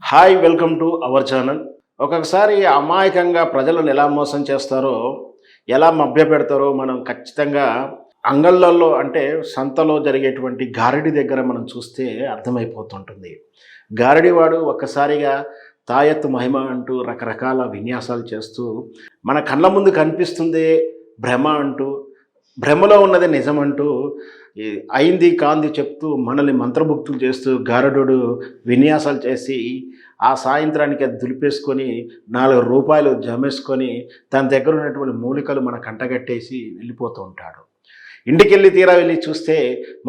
Hi welcome to our channel. ఒక్కొక్కసారి అమాయకంగా ప్రజలను ఎలా మోసం చేస్తారో, ఎలా మభ్యపెడతారో మనం ఖచ్చితంగా అంగళ్ళల్లో అంటే సంతలో జరిగేటువంటి గారడి దగ్గర మనం చూస్తే అర్థమైపోతుంటుంది. గారడివాడు ఒక్కసారిగా తాయెత్తు మహిమ అంటూ రకరకాల విన్యాసాలు చేస్తూ మన కళ్ళ ముందు కనిపిస్తుందే భ్రమ అంటూ, భ్రమలో ఉన్నది నిజమంటూ ఈ అయింది కాంది చెప్తూ మనల్ని మంత్రముగ్ధులు చేస్తూ గారడుడు విన్యాసాలు చేసి ఆ సాయంత్రానికి అది దులిపేసుకొని రూ. 4 జమేసుకొని తన దగ్గర ఉన్నటువంటి మూలికలు మన కంటగట్టేసి వెళ్ళిపోతూ ఉంటాడు. ఇంటికెళ్ళి తీరా వెళ్ళి చూస్తే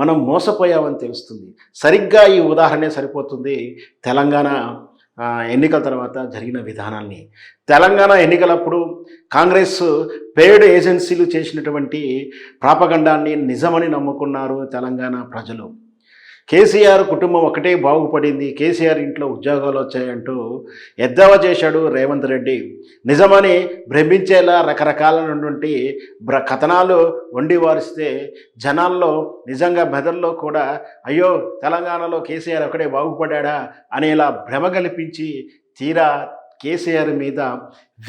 మనం మోసపోయామని తెలుస్తుంది. సరిగ్గా ఈ ఉదాహరణే సరిపోతుంది తెలంగాణ ఎన్నికల తర్వాత జరిగిన విధానాన్ని. తెలంగాణ ఎన్నికలప్పుడు కాంగ్రెస్ పెయిడ్ ఏజెన్సీలు చేసినటువంటి ప్రాపగండాన్ని నిజమని నమ్ముకున్నారు తెలంగాణ ప్రజలు. కేసీఆర్ కుటుంబం ఒకటే బాగుపడింది, కేసీఆర్ ఇంట్లో ఉద్యోగాలు వచ్చాయంటూ ఎద్దేవా చేశాడు రేవంత్ రెడ్డి. నిజమని భ్రమించేలా రకరకాలైనటువంటి కథనాలు వండి వారిస్తే జనాల్లో నిజంగా మెదడులో కూడా అయ్యో తెలంగాణలో కేసీఆర్ ఒకడే బాగుపడ్డా అనేలా భ్రమ కల్పించి తీరా కేసీఆర్ మీద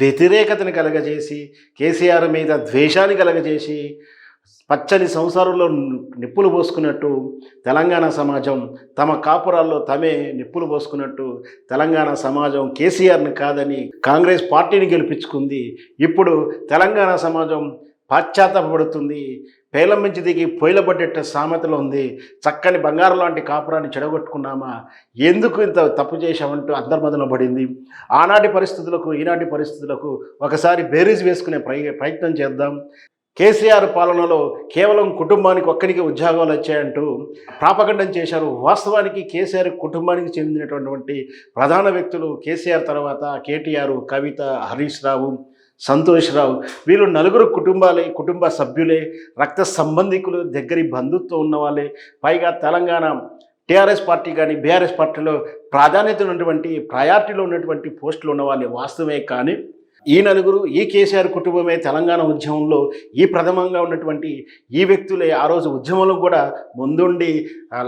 వ్యతిరేకతను కలగజేసి, కేసీఆర్ మీద ద్వేషాన్ని కలగజేసి పచ్చని సంసారంలో నిప్పులు పోసుకున్నట్టు తెలంగాణ సమాజం తమ కాపురాల్లో తమే నిప్పులు పోసుకున్నట్టు తెలంగాణ సమాజం కేసీఆర్ని కాదని కాంగ్రెస్ పార్టీని గెలిపించుకుంది. ఇప్పుడు తెలంగాణ సమాజం పాశ్చాత్తాపడుతుంది. పేలం మించి దిగి పొయ్యిలబడ్డేట సామెతలో ఉంది. చక్కని బంగారం లాంటి కాపురాన్ని చెడగొట్టుకున్నామా, ఎందుకు ఇంత తప్పు చేశామంటూ అంతర్మదన పడింది. ఆనాటి పరిస్థితులకు ఈనాటి పరిస్థితులకు ఒకసారి బేరీజ్ వేసుకునే ప్రయత్నం చేద్దాం. కేసీఆర్ పాలనలో కేవలం కుటుంబానికి ఒక్కరికి ఉద్యోగాలు వచ్చాయంటూ ప్రాపగండం చేశారు. వాస్తవానికి కేసీఆర్ కుటుంబానికి చెందినటువంటి ప్రధాన వ్యక్తులు కేసీఆర్ తర్వాత కేటీఆర్, కవిత, హరీష్ రావు, సంతోష్ రావు, వీళ్ళు నలుగురు కుటుంబ సభ్యులే, రక్త సంబంధికులు, దగ్గరి బంధుత్వం ఉన్న వాళ్ళే. పైగా తెలంగాణ టీఆర్ఎస్ పార్టీ కానీ బీఆర్ఎస్ పార్టీలో ప్రాధాన్యత ఉన్నటువంటి ప్రయారిటీలో ఉన్నటువంటి పోస్టులు ఉన్న వాళ్ళే వాస్తవమే. కానీ ఈ నలుగురు, ఈ కేసీఆర్ కుటుంబమే తెలంగాణ ఉద్యమంలో ఈ ప్రథమంగా ఉన్నటువంటి ఈ వ్యక్తులే ఆ రోజు ఉద్యమంలో కూడా ముందుండి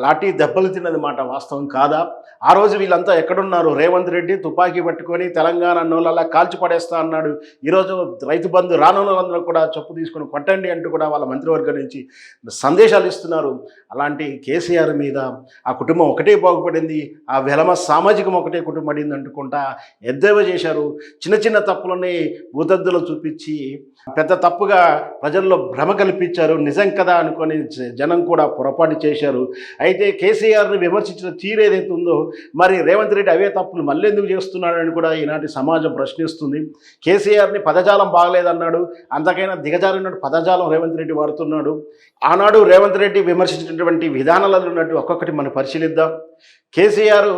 లాఠీ దెబ్బలు తిన్నది మాట వాస్తవం కాదా? ఆ రోజు వీళ్ళంతా ఎక్కడున్నారు? రేవంత్ రెడ్డి తుపాకీ పట్టుకొని తెలంగాణ నోళ్ళలా కాల్చి పడేస్తా అన్నాడు. ఈరోజు రైతు బంధు రానులందరూ కూడా చెప్పు తీసుకొని కొట్టండి అంటూ కూడా వాళ్ళ మంత్రివర్గం నుంచి సందేశాలు ఇస్తున్నారు. అలాంటి కేసీఆర్ మీద ఆ కుటుంబం ఒకటే బాగుపడింది, ఆ వెలమ సామాజికం ఒకటే కుటుంబడింది అనుకుంటా ఎద్దేవా చేశారు. చిన్న చిన్న తప్పులని భూతద్దులో చూపించి పెద్ద తప్పుగా ప్రజల్లో భ్రమ కల్పించారు. నిజం కదా అనుకొని జనం కూడా పొరపాటు చేశారు. అయితే కేసీఆర్ని విమర్శించిన తీరు ఏదైతే ఉందో, మరి రేవంత్ రెడ్డి అవే తప్పులు మళ్ళీ ఎందుకు చేస్తున్నాడని కూడా ఈనాటి సమాజం ప్రశ్నిస్తుంది. కేసీఆర్ని పదజాలం బాగలేదన్నాడు, అంతకైనా దిగజారినట్టు పదజాలం రేవంత్ రెడ్డి వాడుతున్నాడు. ఆనాడు రేవంత్ రెడ్డి విమర్శించినటువంటి విధానాలలో ఉన్నట్టు ఒక్కొక్కటి మనం పరిశీలిద్దాం. కేసీఆర్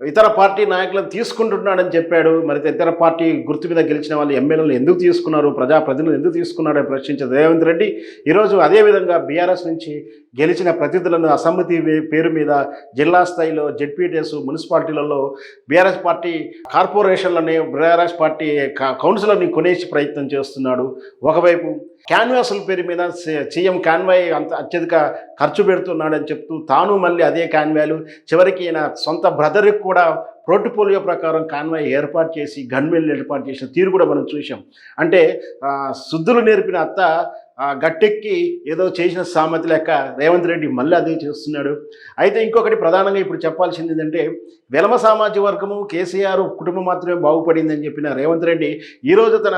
ఇతర పార్టీ నాయకులను తీసుకుంటున్నాడని చెప్పాడు. మరి ఇతర పార్టీ గుర్తు మీద గెలిచిన వాళ్ళు ఎమ్మెల్యేలను ఎందుకు తీసుకున్నారు, ప్రజాప్రతినిధులు ఎందుకు తీసుకున్నాడని ప్రశ్నించారు రేవంత్ రెడ్డి. ఈరోజు అదేవిధంగా బీఆర్ఎస్ నుంచి గెలిచిన ప్రతినిధులను అసమ్మతి పేరు మీద జిల్లా స్థాయిలో జెడ్పీటీఎస్, మున్సిపాలిటీలలో బీఆర్ఎస్ పార్టీ కార్పొరేషన్లని, బీఆర్ఎస్ పార్టీ కౌన్సిలర్ని కొనేసి ప్రయత్నం చేస్తున్నాడు. ఒకవైపు క్యాన్వాసుల పేరు మీద సీఎం కాన్వాయ్ అత్యధిక ఖర్చు పెడుతున్నాడని చెప్తూ తాను మళ్ళీ అదే కాన్వాయ్లు, చివరికి ఈయన సొంత బ్రదర్కి కూడా పోర్ట్ఫోలియో ప్రకారం కాన్వాయ్ ఏర్పాటు చేసి గన్మెన్లు ఏర్పాటు చేసిన తీరు కూడా మనం చూసాం. అంటే శుద్ధులు నేర్పిన అత్త గట్టెక్కి ఏదో చేసిన సామెత లెక్క రేవంత్ రెడ్డి మళ్ళీ అదే చేస్తున్నాడు. అయితే ఇంకొకటి ప్రధానంగా ఇప్పుడు చెప్పాల్సింది ఏంటంటే, వెలమ సామాజిక వర్గము కేసీఆర్ కుటుంబం మాత్రమే బాగుపడిందని చెప్పిన రేవంత్ రెడ్డి ఈరోజు తన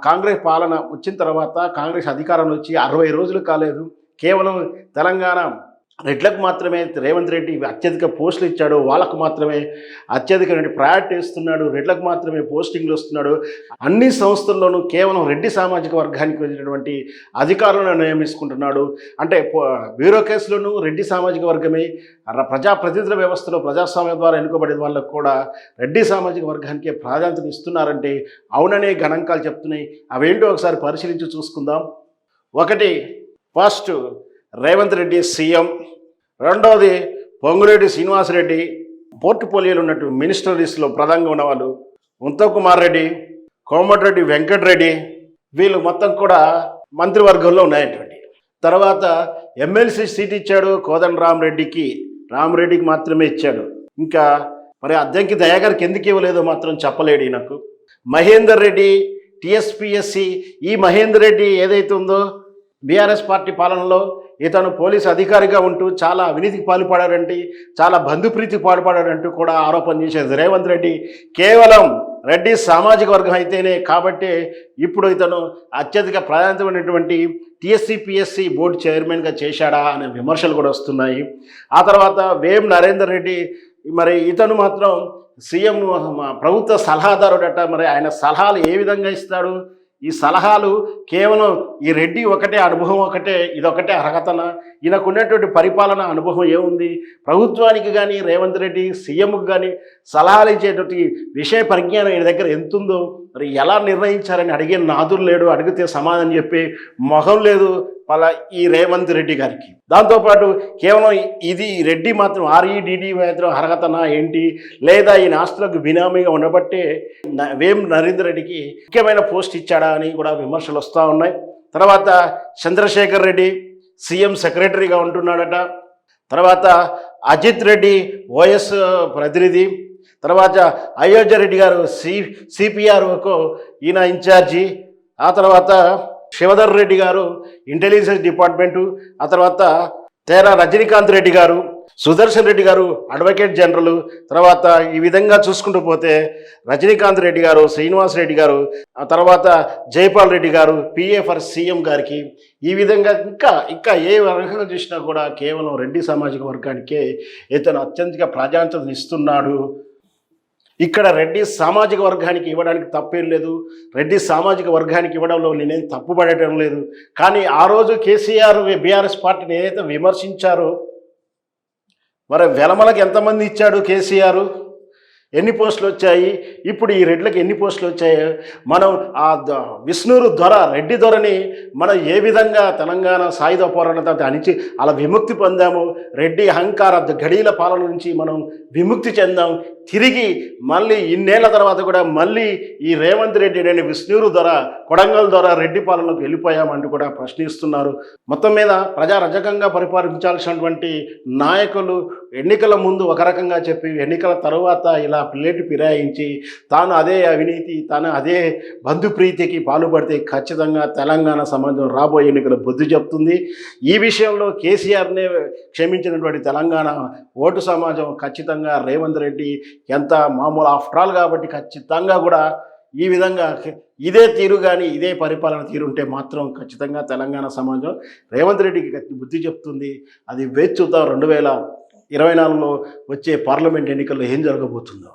కాంగ్రెస్ పాలన వచ్చిన తర్వాత కాంగ్రెస్ అధికారంలో వచ్చి 60 రోజులు కాలేదు. కేవలం తెలంగాణ రెడ్లకు మాత్రమే రేవంత్ రెడ్డి అత్యధిక పోస్టులు ఇచ్చాడు, వాళ్ళకు మాత్రమే అత్యధిక ప్రయారిటీ ఇస్తున్నాడు, రెడ్లకు మాత్రమే పోస్టింగ్లు వస్తున్నాడు. అన్ని సంస్థల్లోనూ కేవలం రెడ్డి సామాజిక వర్గానికి వెళ్ళినటువంటి అధికారులను నియమించుకుంటున్నాడు. అంటే బ్యూరోక్రసీలోనూ రెడ్డి సామాజిక వర్గమే, ప్రజాప్రతినిధుల వ్యవస్థలో ప్రజాస్వామ్యం ద్వారా ఎన్నుకోబడిన వాళ్ళకు కూడా రెడ్డి సామాజిక వర్గానికే ప్రాధాన్యత ఇస్తున్నారంటే అవుననే గణాంకాలు చెప్తున్నాయి. అవేంటో ఒకసారి పరిశీలించి చూసుకుందాం. ఒకటి, ఫస్ట్ రేవంత్ రెడ్డి సీఎం, రెండవది పొంగులేటి శ్రీనివాసరెడ్డి, పోర్ట్ఫోలియోలో ఉన్నట్టు మినిస్టర్ లిస్టులో ప్రధానంగా ఉన్నవాళ్ళు ఉత్తమ్ కుమార్ రెడ్డి, కోమటిరెడ్డి వెంకటరెడ్డి, వీళ్ళు మొత్తం కూడా మంత్రివర్గంలో ఉన్నాయండి. తర్వాత ఎమ్మెల్సీ సీట్ ఇచ్చాడు కోదండ రామరెడ్డికి మాత్రమే ఇచ్చాడు. ఇంకా మరి అద్దంకి దయాకర్కి ఎందుకు ఇవ్వలేదో మాత్రం చెప్పలేడు ఈయనకు. మహేందర్ రెడ్డి టీఎస్పీఎస్సి, ఈ మహేందర్ రెడ్డి ఏదైతే ఉందో బీఆర్ఎస్ పార్టీ పాలనలో ఇతను పోలీసు అధికారిగా ఉంటూ చాలా అవినీతికి పాల్పడాడంటే, చాలా బంధుప్రీతికి పాల్పడాడంటూ కూడా ఆరోపణ చేసేది రేవంత్ రెడ్డి. కేవలం రెడ్డి సామాజిక వర్గం అయితేనే కాబట్టి ఇప్పుడు ఇతను అత్యధిక ప్రాధాన్యతమైనటువంటి టీఎస్సీపీఎస్సీ బోర్డు చైర్మన్గా చేశాడా అనే విమర్శలు కూడా వస్తున్నాయి. ఆ తర్వాత వేం నరేందర్ రెడ్డి, మరి ఇతను మాత్రం సీఎం ప్రభుత్వ సలహాదారుడట. మరి ఆయన సలహాలు ఏ విధంగా ఇస్తాడు? ఈ సలహాలు కేవలం ఈ రెడ్డి ఒకటే అనుభవం ఒకటే, ఇదొకటే అర్హతన? ఈయనకు ఉన్నటువంటి పరిపాలన అనుభవం ఏముంది? ప్రభుత్వానికి కానీ రేవంత్ రెడ్డి సీఎంకు కానీ సలహాలు ఇచ్చేటువంటి విషయ పరిజ్ఞానం ఈయన దగ్గర ఎంతుందో మరి ఎలా నిర్ణయించారని అడిగే నాదులు లేడు, అడిగితే సమాధానం చెప్పే మొహం లేదు అలా ఈ రేవంత్ రెడ్డి గారికి. దాంతోపాటు కేవలం ఇది రెడ్డి మాత్రం ఆర్ఈడిడి మాత్రం అర్హతనా ఏంటి, లేదా ఈ ఆస్తులకు బినామీగా ఉండబట్టే వేం నరేందర్ రెడ్డికి ముఖ్యమైన పోస్ట్ ఇచ్చాడా అని కూడా విమర్శలు వస్తూ ఉన్నాయి. తర్వాత చంద్రశేఖర్ రెడ్డి సీఎం సెక్రటరీగా ఉంటున్నాడట. తర్వాత అజిత్ రెడ్డి ఓఎస్ ప్రతినిధి. తర్వాత అయోధ్య రెడ్డి గారు సిపిఆర్ఓకు ఈయన ఇన్ఛార్జి. ఆ తర్వాత శివధర్ రెడ్డి గారు ఇంటెలిజెన్స్ డిపార్ట్మెంటు. ఆ తర్వాత తేరా రజనీకాంత్ రెడ్డి గారు, సుదర్శన్ రెడ్డి గారు అడ్వకేట్ జనరల్. తర్వాత ఈ విధంగా చూసుకుంటూ పోతే రజనీకాంత్ రెడ్డి గారు, శ్రీనివాస్ రెడ్డి గారు, ఆ తర్వాత జైపాల్ రెడ్డి గారు పిఏ ఫర్ సీఎం గారికి. ఈ విధంగా ఇంకా ఏ రకంగా చూసినా కూడా కేవలం రెడ్డి సామాజిక వర్గానికే ఇతను అత్యంత ప్రాధాన్యతను ఇస్తున్నాడు. ఇక్కడ రెడ్డి సామాజిక వర్గానికి ఇవ్వడానికి తప్పేం లేదు, రెడ్డి సామాజిక వర్గానికి ఇవ్వడంలో నేనేం తప్పుపడటం లేదు. కానీ ఆ రోజు కేసీఆర్ బీఆర్ఎస్ పార్టీని ఏదైతే విమర్శించారో, మరి వెలమలకు ఎంతమంది ఇచ్చాడు కేసీఆర్? ఎన్ని పోస్టులు వచ్చాయి? ఇప్పుడు ఈ రెడ్లకు ఎన్ని పోస్టులు వచ్చాయి? మనం ఆ విష్ణూరు దొర, రెడ్డి దొరని మనం ఏ విధంగా తెలంగాణ సాయుధ పోరాటం అణిచి అలా విముక్తి పొందాము, రెడ్డి అహంకార గడీల పాలన నుంచి మనం విముక్తి చెందాం. తిరిగి మళ్ళీ ఇన్నేళ్ల తర్వాత కూడా మళ్ళీ ఈ రేవంత్ రెడ్డి అనే విష్ణూరు దొర, కొడంగల్ దొర రెడ్డి పాలనకు వెళ్ళిపోయామంటూ కూడా ప్రశ్నిస్తున్నారు. మొత్తం మీద ప్రజారజకంగా పరిపాలించాల్సినటువంటి నాయకులు ఎన్నికల ముందు ఒక రకంగా చెప్పి ఎన్నికల తరువాత ఇలా ప్లేటు ఫిరాయించి తాను అదే అవినీతి, తాను అదే బంధుప్రీతికి పాల్పడితే ఖచ్చితంగా తెలంగాణ సమాజం రాబోయే ఎన్నికల బుద్ధి చెప్తుంది. ఈ విషయంలో కేసీఆర్నే క్షమించినటువంటి తెలంగాణ ఓటు సమాజం ఖచ్చితంగా రేవంత్ రెడ్డి ఎంత మామూలు ఆఫ్టర్ ఆల్ కాబట్టి ఖచ్చితంగా కూడా ఈ విధంగా ఇదే తీరు కానీ ఇదే పరిపాలన తీరుంటే మాత్రం ఖచ్చితంగా తెలంగాణ సమాజం రేవంత్ రెడ్డికి బుద్ధి చెప్తుంది. అది వేచి చూద్దాం 2024లో వచ్చే పార్లమెంట్ ఎన్నికల్లో ఏం జరగబోతుందో.